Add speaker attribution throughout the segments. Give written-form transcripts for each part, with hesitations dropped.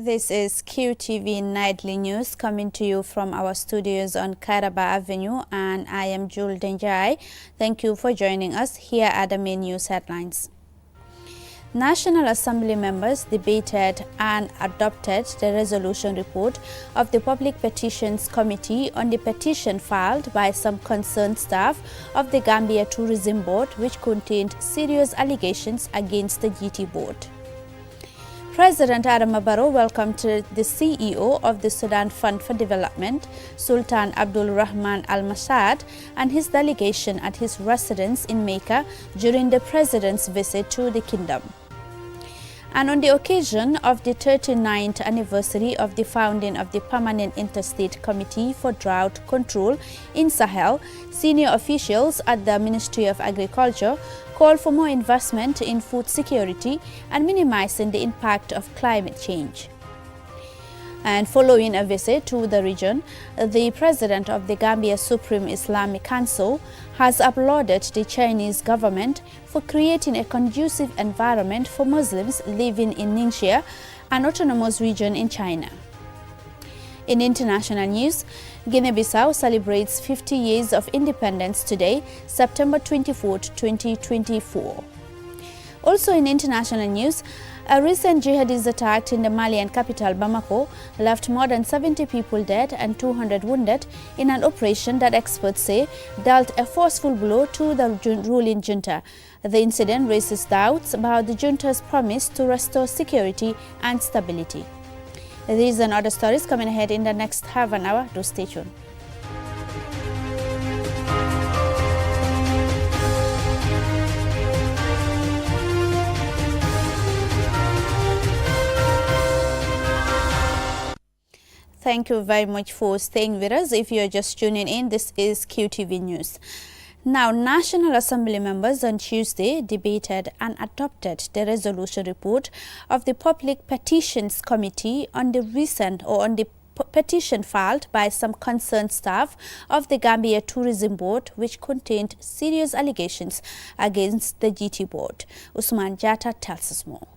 Speaker 1: This is QTV Nightly News coming to you from our studios on Kairaba Avenue, and I am Jul Denjai. Thank you for joining us. Here are the main news headlines. National Assembly members debated and adopted the resolution report of the Public Petitions Committee on the petition filed by some concerned staff of the Gambia Tourism Board, which contained serious allegations against the GT board. President Adama Barrow welcomed the CEO of the Sudan Fund for Development, Sultan Abdul Rahman Al Mashad, and his delegation at his residence in Mecca during the president's visit to the kingdom. And on the occasion of the 39th anniversary of the founding of the Permanent Interstate Committee for Drought Control in Sahel, senior officials at the Ministry of Agriculture called for more investment in food security and minimizing the impact of climate change. And following a visit to the region, the president of the Gambia Supreme Islamic Council has applauded the Chinese government for creating a conducive environment for Muslims living in Ningxia, an autonomous region in China. In international news, Guinea Bissau celebrates 50 years of independence today, September 24, 2024. Also in international news, a recent jihadist attack in the Malian capital Bamako left more than 70 people dead and 200 wounded in an operation that experts say dealt a forceful blow to the ruling junta. The incident raises doubts about the junta's promise to restore security and stability. These and other stories coming ahead in the next half an hour. Do stay tuned. Thank you very much for staying with us. If you're just tuning in, this is QTV News. Now, National Assembly members on Tuesday debated and adopted the resolution report of the Public Petitions Committee on the petition filed by some concerned staff of the Gambia Tourism Board, which contained serious allegations against the GT board. Usman Jatta tells us more.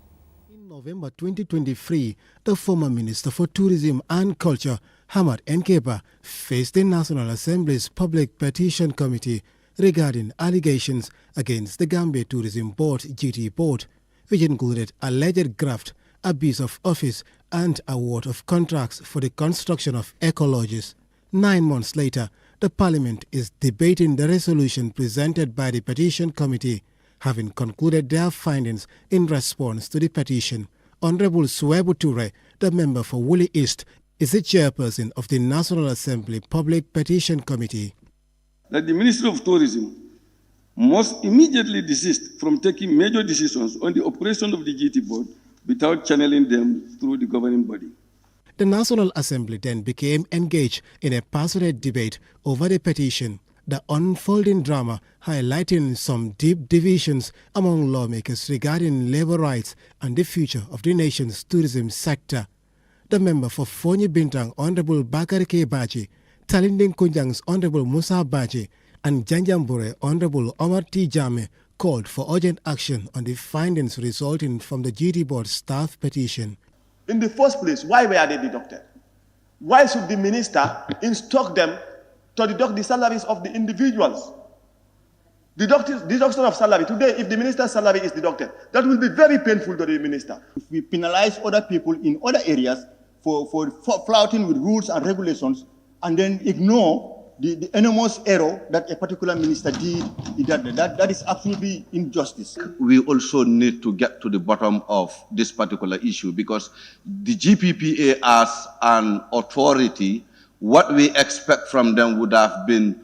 Speaker 2: In November 2023, the former Minister for Tourism and Culture, Hamad Nkeba, faced the National Assembly's Public Petition Committee regarding allegations against the Gambia Tourism Board GT board, which included alleged graft, abuse of office, and award of contracts for the construction of eco-lodges. 9 months later, the Parliament is debating the resolution presented by the Petition Committee, having concluded their findings in response to the petition. Honorable Suebu Ture, the member for Woolly East, is the chairperson of the National Assembly Public Petition Committee.
Speaker 3: That the Ministry of Tourism must immediately desist from taking major decisions on the operation of the GT board without channeling them through the governing body.
Speaker 2: The National Assembly then became engaged in a passionate debate over the petition, the unfolding drama highlighting some deep divisions among lawmakers regarding labor rights and the future of the nation's tourism sector. The member for Fonyi Bintang, Honorable Bakari K. Baji, Talinding Kunjang's Honorable Musa Baji, and Janjambure Honorable Omar T. Jame called for urgent action on the findings resulting from the GT board staff petition.
Speaker 4: In the first place, why were they deducted? Why should the minister instruct them to deduct the salaries of the individuals? Deduction of salary. Today, if the minister's salary is deducted, that will be very painful to the minister.
Speaker 5: If we penalize other people in other areas for flouting with rules and regulations, and then ignore the enormous error that a particular minister did, that is absolutely injustice.
Speaker 6: We also need to get to the bottom of this particular issue, because the GPPA as an authority, what we expect from them would have been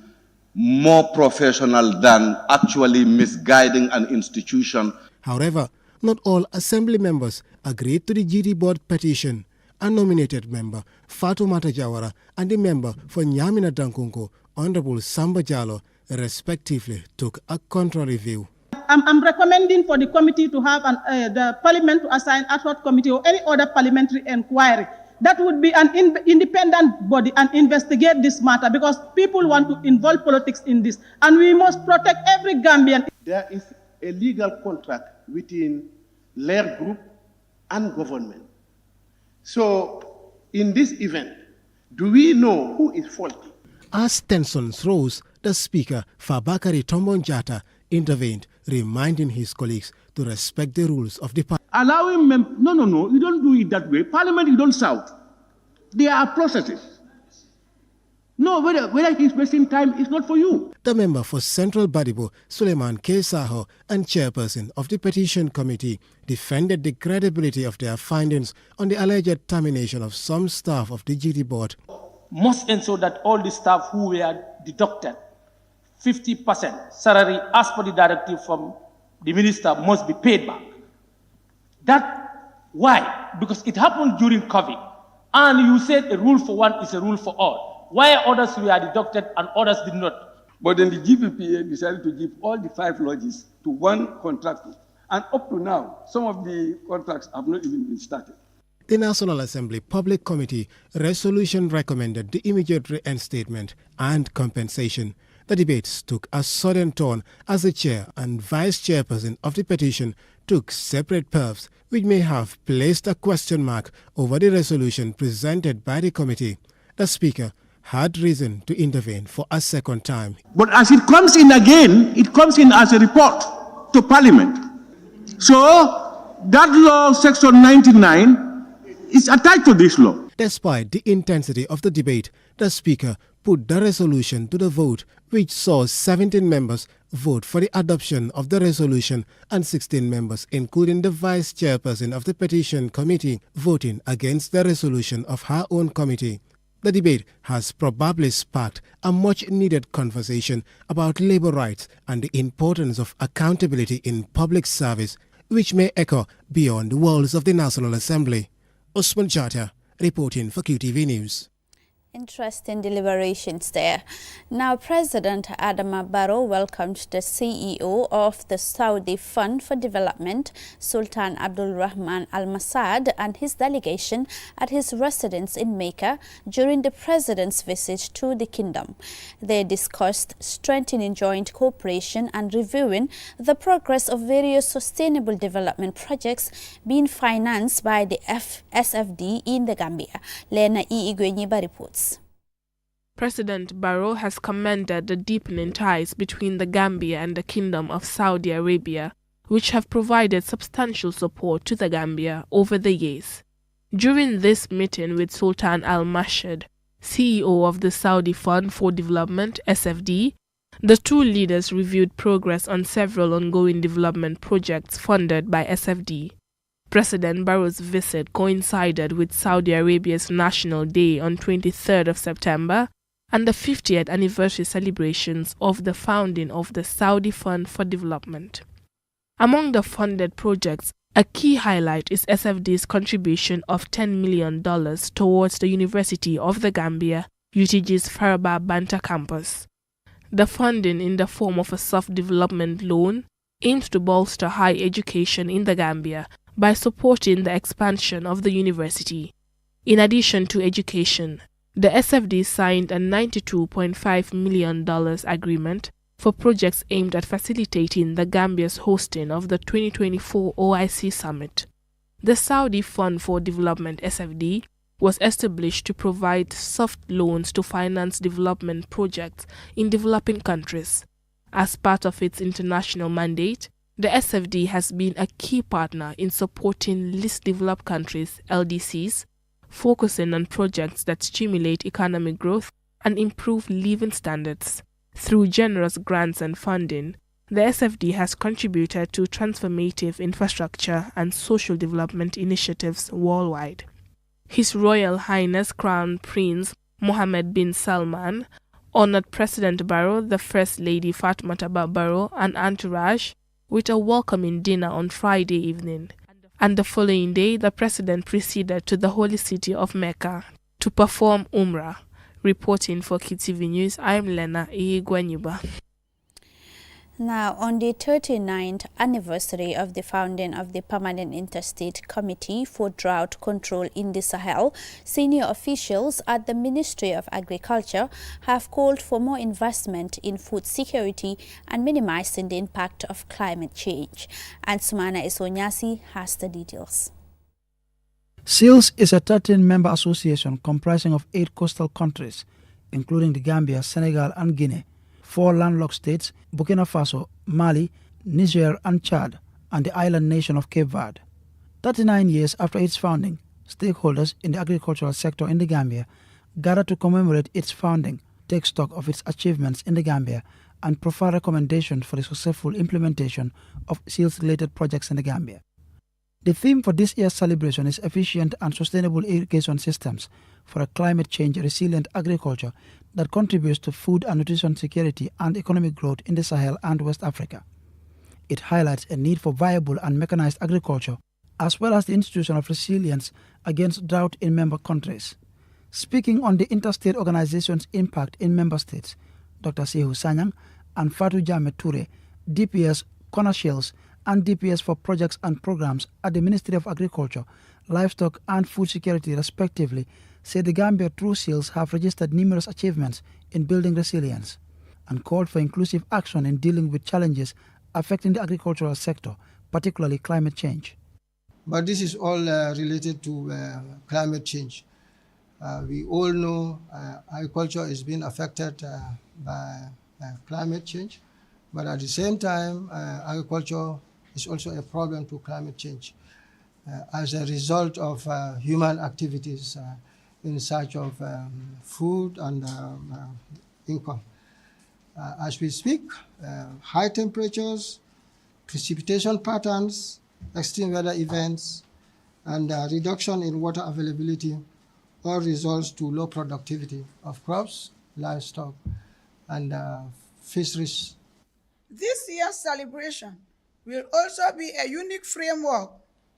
Speaker 6: more professional than actually misguiding an institution.
Speaker 2: However, not all Assembly members agreed to the GT board petition. A nominated member, Fatoumata Jawara, and the member for Nyamina Dankunko, Honorable Samba Jallo, respectively took a contrary view.
Speaker 7: I'm recommending for the committee to have the parliament to assign ad hoc committee or any other parliamentary inquiry. That would be an independent body and investigate this matter, because people want to involve politics in this, and we must protect every Gambian.
Speaker 8: There is a legal contract between Lair Group and government. So, in this event, do we know who is faulty?
Speaker 2: As tensions rose, the Speaker, Fabakary Tombong intervened, reminding his colleagues to respect the rules of the party.
Speaker 8: Allowing no, you don't do it that way. Parliament, you don't shout. There are processes. No, whether he's wasting time is not for you.
Speaker 2: The member for Central Badibo, Suleiman K. Saho, and chairperson of the Petition Committee defended the credibility of their findings on the alleged termination of some staff of the GT board.
Speaker 9: Must ensure that all the staff who were deducted 50% salary as per the directive from the minister must be paid back. Why? Because it happened during COVID. And you said a rule for one is a rule for all. Why others were deducted and others did not?
Speaker 3: But then the GPPA decided to give all the 5 lodges to one contractor. And up to now, some of the contracts have not even been started.
Speaker 2: The National Assembly Public Committee resolution recommended the immediate reinstatement and compensation. The debates took a sudden turn as the chair and vice chairperson of the petition took separate paths, which may have placed a question mark over the resolution presented by the committee. The Speaker had reason to intervene for a second time.
Speaker 8: But as it comes in again, it comes in as a report to Parliament. So that law, section 99, is attached to this law.
Speaker 2: Despite the intensity of the debate, the Speaker put the resolution to the vote, which saw 17 members vote for the adoption of the resolution and 16 members, including the vice chairperson of the Petition Committee, voting against the resolution of her own committee. The debate has probably sparked a much-needed conversation about labor rights and the importance of accountability in public service, which may echo beyond the walls of the National Assembly. Osman Chata, reporting for QTV News.
Speaker 1: Interesting deliberations there. Now, President Adama Barrow welcomed the CEO of the Saudi Fund for Development, Sultan Abdul Rahman Al Masad, and his delegation at his residence in Mecca during the president's visit to the kingdom. They discussed strengthening joint cooperation and reviewing the progress of various sustainable development projects being financed by the SFD in the Gambia. Lena E. Igwenyiba reports.
Speaker 10: President Barrow has commended the deepening ties between the Gambia and the Kingdom of Saudi Arabia, which have provided substantial support to the Gambia over the years. During this meeting with Sultan Al Mashad, CEO of the Saudi Fund for Development, SFD, the two leaders reviewed progress on several ongoing development projects funded by SFD. President Barrow's visit coincided with Saudi Arabia's National Day on 23rd of September and the 50th anniversary celebrations of the founding of the Saudi Fund for Development. Among the funded projects, a key highlight is SFD's contribution of $10 million towards the University of the Gambia, UTG's Faraba Banta campus. The funding, in the form of a soft development loan, aims to bolster higher education in the Gambia by supporting the expansion of the university. In addition to education, the SFD signed a $92.5 million agreement for projects aimed at facilitating the Gambia's hosting of the 2024 OIC Summit. The Saudi Fund for Development SFD was established to provide soft loans to finance development projects in developing countries. As part of its international mandate, the SFD has been a key partner in supporting least developed countries, LDCs, focusing on projects that stimulate economic growth and improve living standards. Through generous grants and funding, the SFD has contributed to transformative infrastructure and social development initiatives worldwide. His Royal Highness Crown Prince Mohammed bin Salman honored President Barrow, the First Lady Fatoumatta Barrow, and entourage with a welcoming dinner on Friday evening. And the following day, the President proceeded to the holy city of Mecca to perform Umrah. Reporting for KTV News, I am Lena Igwenyuba.
Speaker 1: Now, on the 39th anniversary of the founding of the Permanent Interstate Committee for Drought Control in the Sahel, senior officials at the Ministry of Agriculture have called for more investment in food security and minimizing the impact of climate change. And Sumana Isonyasi has the details.
Speaker 11: SEALS is a 13-member association comprising of 8 coastal countries, including the Gambia, Senegal and Guinea, 4 landlocked states, Burkina Faso, Mali, Niger and Chad, and the island nation of Cape Verde. 39 years after its founding, stakeholders in the agricultural sector in the Gambia gathered to commemorate its founding, take stock of its achievements in the Gambia, and provide recommendations for the successful implementation of SEALS-related projects in the Gambia. The theme for this year's celebration is efficient and sustainable irrigation systems for a climate change resilient agriculture that contributes to food and nutrition security and economic growth in the Sahel and West Africa. It highlights a need for viable and mechanized agriculture, as well as the institution of resilience against drought in member countries. Speaking on the interstate organization's impact in member states, Dr. Sehu Sanyang and Fatou Jame Toure, DPS Conashells and DPS for projects and programs at the Ministry of Agriculture, Livestock and Food Security respectively, say the Gambia through SEALS have registered numerous achievements in building resilience and called for inclusive action in dealing with challenges affecting the agricultural sector, particularly climate change.
Speaker 12: But this is all related to climate change. We all know agriculture is being affected by climate change, but at the same time, agriculture is also a problem to climate change as a result of human activities in search of food and income. As we speak, high temperatures, precipitation patterns, extreme weather events, and reduction in water availability all results to low productivity of crops, livestock, and fisheries.
Speaker 13: This year's celebration will also be a unique framework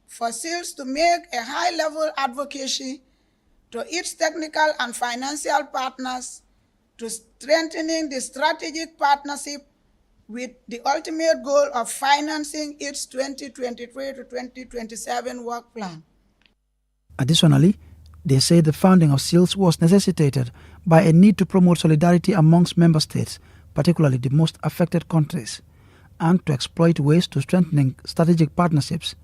Speaker 13: for SEALS to make a high-level advocacy to its technical and financial partners to strengthening the strategic partnership with the ultimate goal of financing its 2023 to 2027 work plan.
Speaker 11: Additionally, they say the founding of SEALS was necessitated by a need to promote solidarity amongst member states, particularly the most affected countries, and to exploit ways to strengthening strategic partnerships.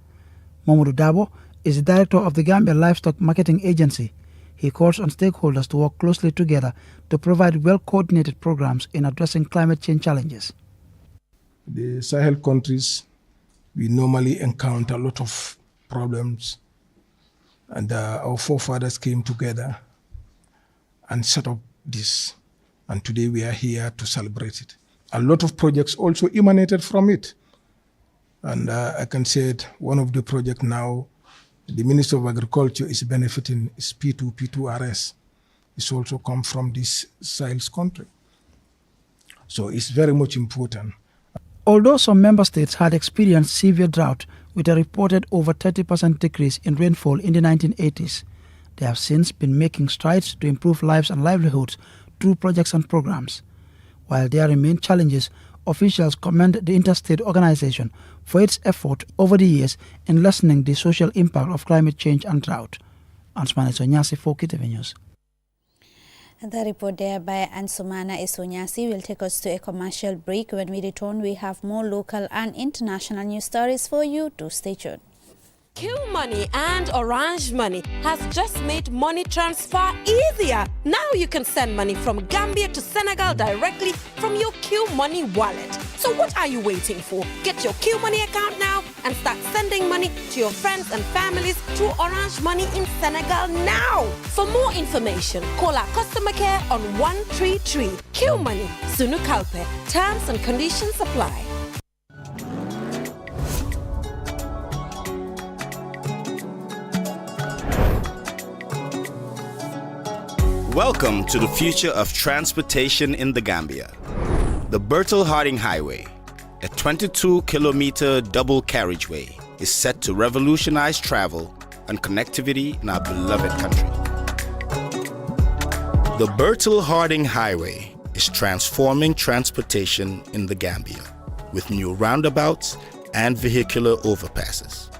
Speaker 11: Mamadou Dabo is the director of the Gambia Livestock Marketing Agency. He calls on stakeholders to work closely together to provide well-coordinated programs in addressing climate change challenges.
Speaker 14: The Sahel countries, we normally encounter a lot of problems, and our forefathers came together and set up this, and today we are here to celebrate it. A lot of projects also emanated from it, and I can say that one of the projects now, the Minister of Agriculture is benefiting is P2RS. It's also come from this Sahel country. So it's very much important.
Speaker 11: Although some member states had experienced severe drought with a reported over 30% decrease in rainfall in the 1980s, they have since been making strides to improve lives and livelihoods through projects and programs. While there remain challenges, officials commend the interstate organization for its effort over the years in lessening the social impact of climate change and drought. Ansumana Isonyasi for KTV News.
Speaker 1: The report there by Ansumana Isonyasi will take us to a commercial break. When we return, we have more local and international news stories for you, to stay tuned.
Speaker 15: Q Money and Orange Money has just made money transfer easier. Now you can send money from Gambia to Senegal directly from your Q Money wallet. So what are you waiting for? Get your Q Money account now and start sending money to your friends and families through Orange Money in Senegal now. For more information, call our customer care on 133. Q Money, Sunu Kalpe. Terms and conditions apply.
Speaker 16: Welcome to the future of transportation in the Gambia. The Bertel-Harding Highway, a 22-kilometer double carriageway, is set to revolutionize travel and connectivity in our beloved country. The Bertel-Harding Highway is transforming transportation in the Gambia with new roundabouts and vehicular overpasses.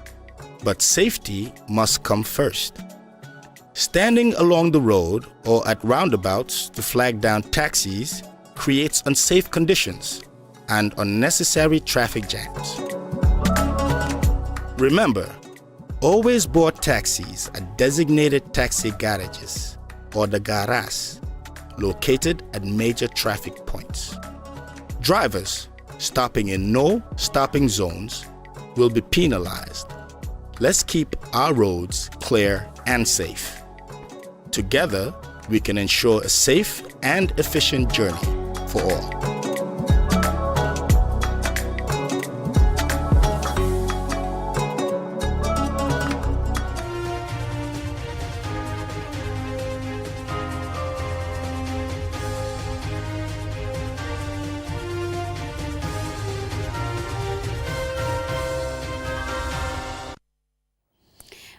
Speaker 16: But safety must come first. Standing along the road or at roundabouts to flag down taxis creates unsafe conditions and unnecessary traffic jams. Remember, Always board taxis at designated taxi garages or the garas located at major traffic points. Drivers stopping in no stopping zones will be penalized. Let's keep our roads clear and safe. Together, we can ensure a safe and efficient journey for all.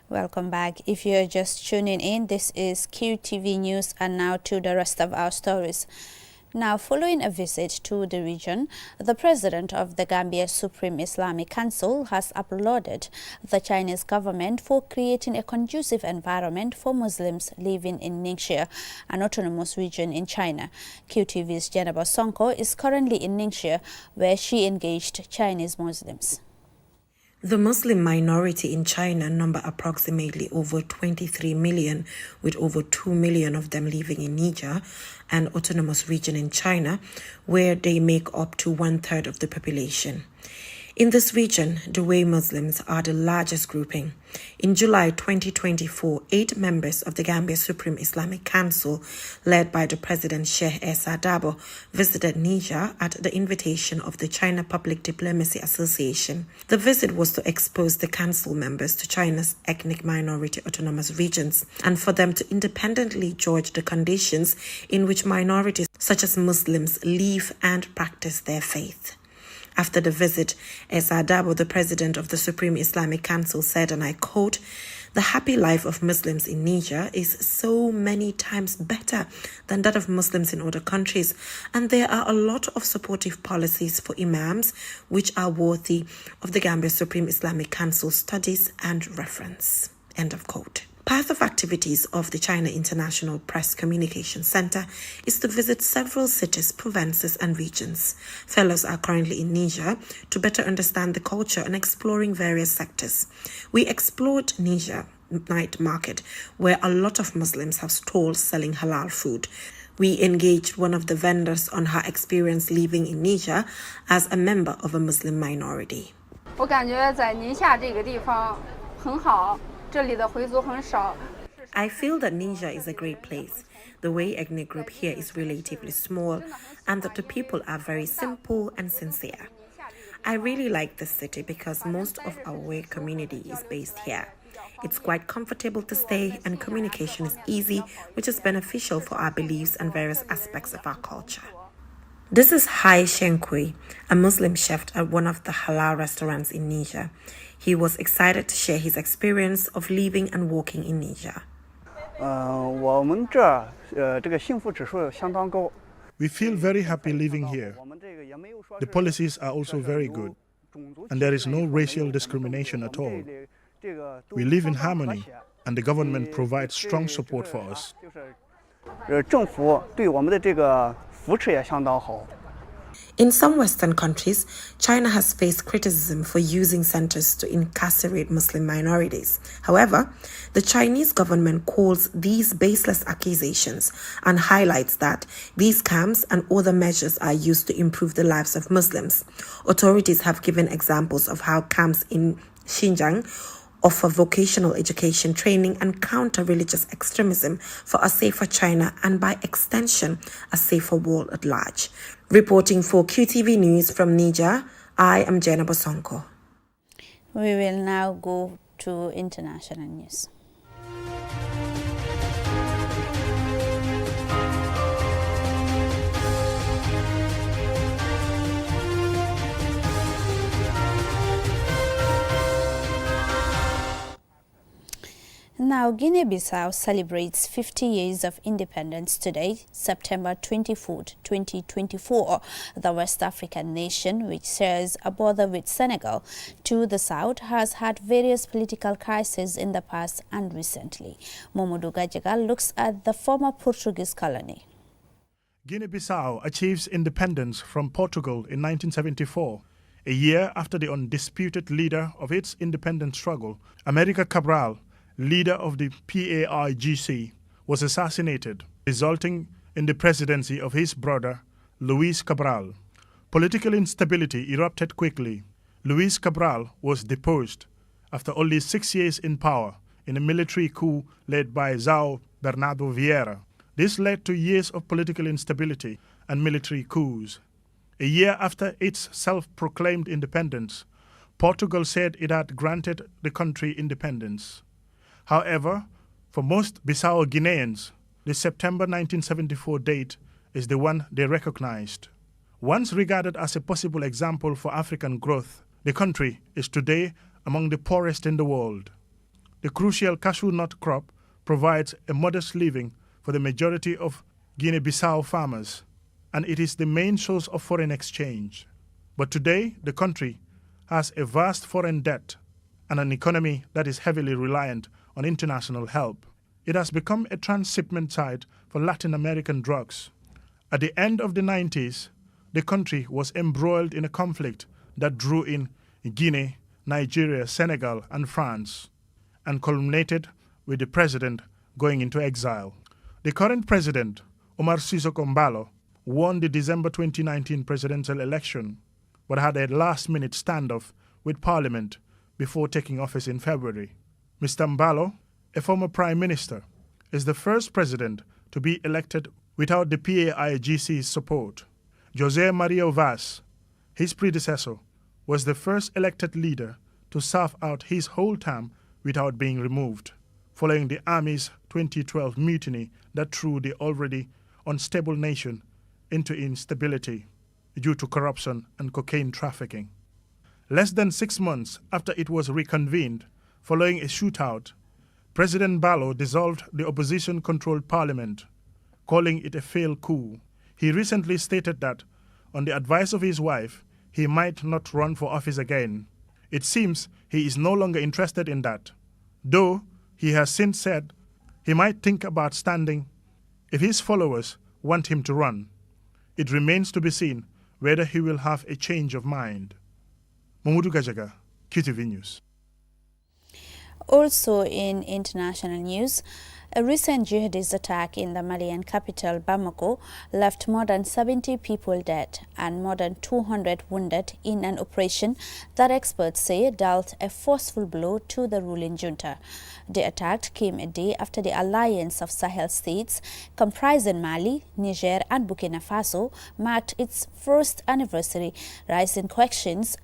Speaker 1: Welcome back. If you're just tuning in, this is QTV News, and now to the rest of our stories. Now, following a visit to the region, the president of the Gambia Supreme Islamic Council has applauded the Chinese government for creating a conducive environment for Muslims living in Ningxia, an autonomous region in China. QTV's Jennifer Sonko is currently in Ningxia, where she engaged Chinese Muslims.
Speaker 17: The Muslim minority in China number approximately over 23 million, with over 2 million of them living in Niger, an autonomous region in China, where they make up to 1/3 of the population. In this region, the Hui Muslims are the largest grouping. In July 2024, 8 members of the Gambia Supreme Islamic Council, led by the President Sheikh Issa Dabo, visited Niger at the invitation of the China Public Diplomacy Association. The visit was to expose the council members to China's ethnic minority autonomous regions and for them to independently judge the conditions in which minorities such as Muslims live and practice their faith. After the visit, Issa Dabo, the president of the Supreme Islamic Council, said, and I quote, "The happy life of Muslims in Niger is so many times better than that of Muslims in other countries, and there are a lot of supportive policies for imams which are worthy of the Gambia Supreme Islamic Council studies and reference." End of quote. Part of activities of the China International Press Communication Center is to visit several cities, provinces, and regions. Fellows are currently in Niger to better understand the culture and exploring various sectors. We explored Niger night market, where a lot of Muslims have stalls selling halal food. We engaged one of the vendors on her experience living in Niger as a member of a Muslim minority.
Speaker 18: 我感觉在宁夏这个地方很好。
Speaker 17: I feel that Niger is a great place. The Hui ethnic group here is relatively small and that the people are very simple and sincere. I really like this city because most of our Hui community is based here. It's quite comfortable to stay and communication is easy, which is beneficial for our beliefs and various aspects of our culture. This is Hai Shenkui, a Muslim chef at one of the halal restaurants in Niger. He was excited to share his experience of living and working in Niger.
Speaker 19: We feel very happy living here. The policies are also very good, and there is no racial discrimination at all. We live in harmony, and the government provides strong support for us.
Speaker 17: In some Western countries, China has faced criticism for using centers to incarcerate Muslim minorities. However, the Chinese government calls these baseless accusations and highlights that these camps and other measures are used to improve the lives of Muslims. Authorities have given examples of how camps in Xinjiang offer vocational education training and counter religious extremism for a safer China and, by extension, a safer world at large. Reporting for QTV News from Niger, I am Jenna Bosonko.
Speaker 1: We will now go to international news. Now, Guinea Bissau celebrates 50 years of independence today, September 24th, 2024. The West African nation, which shares a border with Senegal to the south, has had various political crises in the past and recently. Momodu Gajaga looks at the former Portuguese colony.
Speaker 19: Guinea Bissau achieves independence from Portugal in 1974. A year after the undisputed leader of its independence struggle, America Cabral, leader of the PAIGC, was assassinated, resulting in the presidency of his brother, Luis Cabral. Political instability erupted quickly. Luis Cabral was deposed after only 6 years in power in a military coup led by João Bernardo Vieira. This led to years of political instability and military coups. A year after its self-proclaimed independence, Portugal said it had granted the country independence. However, for most Bissau Guineans, the September 1974 date is the one they recognized. Once regarded as a possible example for African growth, the country is today among the poorest in the world. The crucial cashew nut crop provides a modest living for the majority of Guinea Bissau farmers, and it is the main source of foreign exchange. But today, the country has a vast foreign debt and an economy that is heavily reliant on international help. It has become a transshipment site for Latin American drugs. At the end of the 90s, the country was embroiled in a conflict that drew in Guinea, Nigeria, Senegal, and France, and culminated with the president going into exile. The current president, Omar Sissoko Embalo, won the December 2019 presidential election, but had a last-minute standoff with Parliament before taking office in February. Mr. Embalo, a former prime minister, is the first president to be elected without the PAIGC's support. José Maria Vaz, his predecessor, was the first elected leader to serve out his whole term without being removed, following the Army's 2012 mutiny that threw the already unstable nation into instability due to corruption and cocaine trafficking. Less than 6 months after it was reconvened, following a shootout, President Embalo dissolved the opposition-controlled parliament, calling it a failed coup. He recently stated that, on the advice of his wife, he might not run for office again. It seems he is no longer interested in that, though he has since said he might think about standing if his followers want him to run. It remains to be seen whether he will have a change of mind. Mamadou Gajaga, QTV News.
Speaker 1: Also in international news, a recent jihadist attack in the Malian capital, Bamako, left more than 70 people dead and more than 200 wounded in an operation that experts say dealt a forceful blow to the ruling junta. The attack came a day after the alliance of Sahel states, comprising Mali, Niger and Burkina Faso, marked its first anniversary, raising questions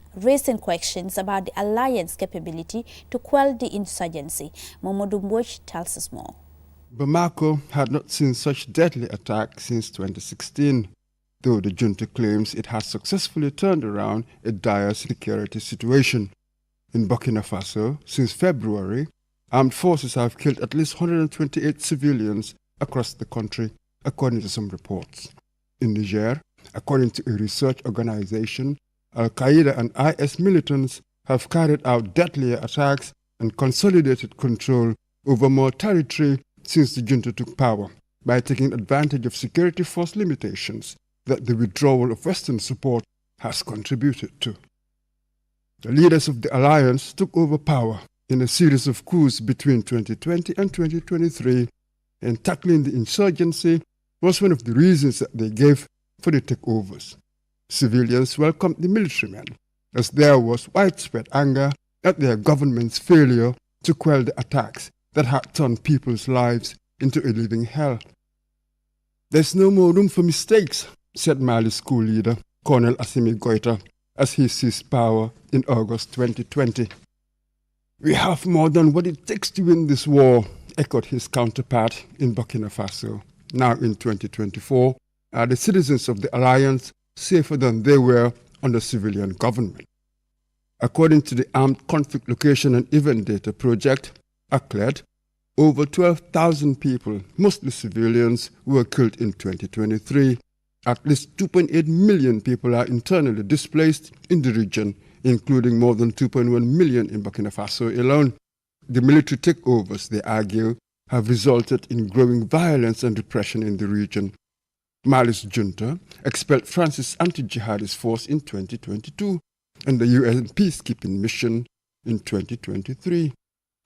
Speaker 1: about the alliance capability to quell the insurgency. Mamadou Mbouch tells us more.
Speaker 20: Bamako had not seen such deadly attack since 2016, though the junta claims it has successfully turned around a dire security situation. In Burkina Faso, since February, armed forces have killed at least 128 civilians across the country, according to some reports. In Niger, according to a research organization, Al-Qaeda and IS militants have carried out deadlier attacks and consolidated control over more territory since the junta took power, by taking advantage of security force limitations that the withdrawal of Western support has contributed to. The leaders of the alliance took over power in a series of coups between 2020 and 2023, and tackling the insurgency was one of the reasons that they gave for the takeovers. Civilians welcomed the military men, as there was widespread anger at their government's failure to quell the attacks that had turned people's lives into a living hell. There's no more room for mistakes, said Mali's school leader, Colonel Assimi Goïta, as he seized power in August 2020. We have more than what it takes to win this war, echoed his counterpart in Burkina Faso. Now in 2024, are the citizens of the alliance safer than they were under civilian government? According to the Armed Conflict Location and Event Data Project, ACLED, over 12,000 people, mostly civilians, were killed in 2023. At least 2.8 million people are internally displaced in the region, including more than 2.1 million in Burkina Faso alone. The military takeovers, they argue, have resulted in growing violence and repression in the region. Mali's junta expelled France's anti-jihadist force in 2022, and the UN peacekeeping mission in 2023.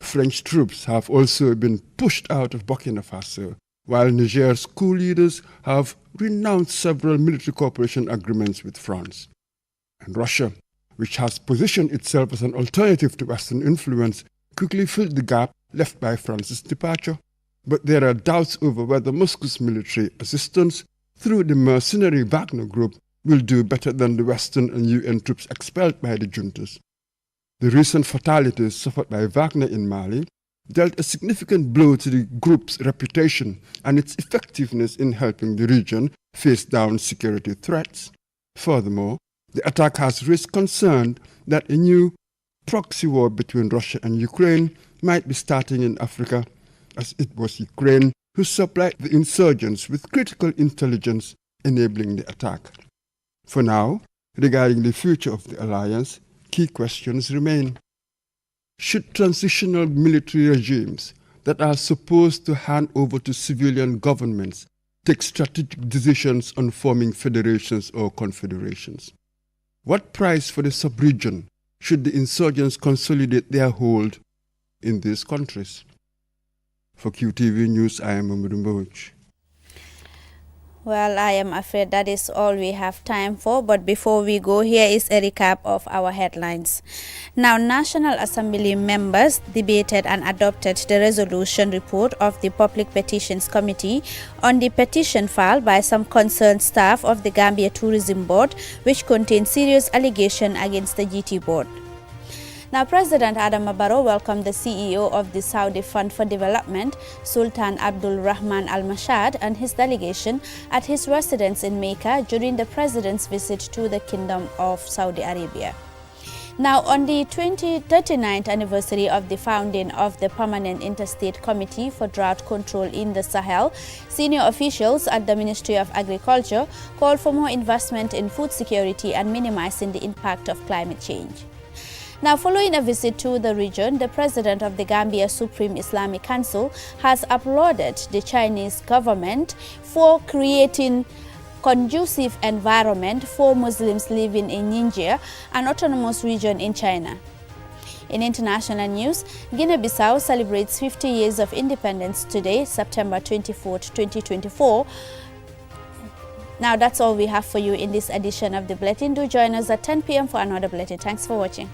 Speaker 20: French troops have also been pushed out of Burkina Faso, while Niger's coup leaders have renounced several military cooperation agreements with France. And Russia, which has positioned itself as an alternative to Western influence, quickly filled the gap left by France's departure. But there are doubts over whether Moscow's military assistance through the mercenary Wagner group will do better than the Western and UN troops expelled by the juntas. The recent fatalities suffered by Wagner in Mali dealt a significant blow to the group's reputation and its effectiveness in helping the region face down security threats. Furthermore, the attack has raised concern that a new proxy war between Russia and Ukraine might be starting in Africa, as it was Ukraine who supplied the insurgents with critical intelligence enabling the attack. For now, regarding the future of the alliance, key questions remain. Should transitional military regimes that are supposed to hand over to civilian governments take strategic decisions on forming federations or confederations? What price for the sub-region should the insurgents consolidate their hold in these countries? For QTV News, I am Mamadou Mbouch.
Speaker 1: Well, I am afraid that is all we have time for, but before we go, here is a recap of our headlines. Now, National Assembly members debated and adopted the resolution report of the Public Petitions Committee on the petition filed by some concerned staff of the Gambia Tourism Board, which contains serious allegations against the GT Board. Now, President Adama Barrow welcomed the CEO of the Saudi Fund for Development, Sultan Abdul Rahman Al Mashad, and his delegation at his residence in Mecca during the president's visit to the Kingdom of Saudi Arabia. Now, on the 39th anniversary of the founding of the Permanent Interstate Committee for Drought Control in the Sahel, senior officials at the Ministry of Agriculture called for more investment in food security and minimizing the impact of climate change. Now, following a visit to the region, the president of the Gambia Supreme Islamic Council has applauded the Chinese government for creating conducive environment for Muslims living in Niger, an autonomous region in China. In international news, Guinea Bissau celebrates 50 years of independence today, September 24, 2024. Now, that's all we have for you in this edition of the Bulletin. Do join us at 10 p.m. for another Bulletin. Thanks for watching.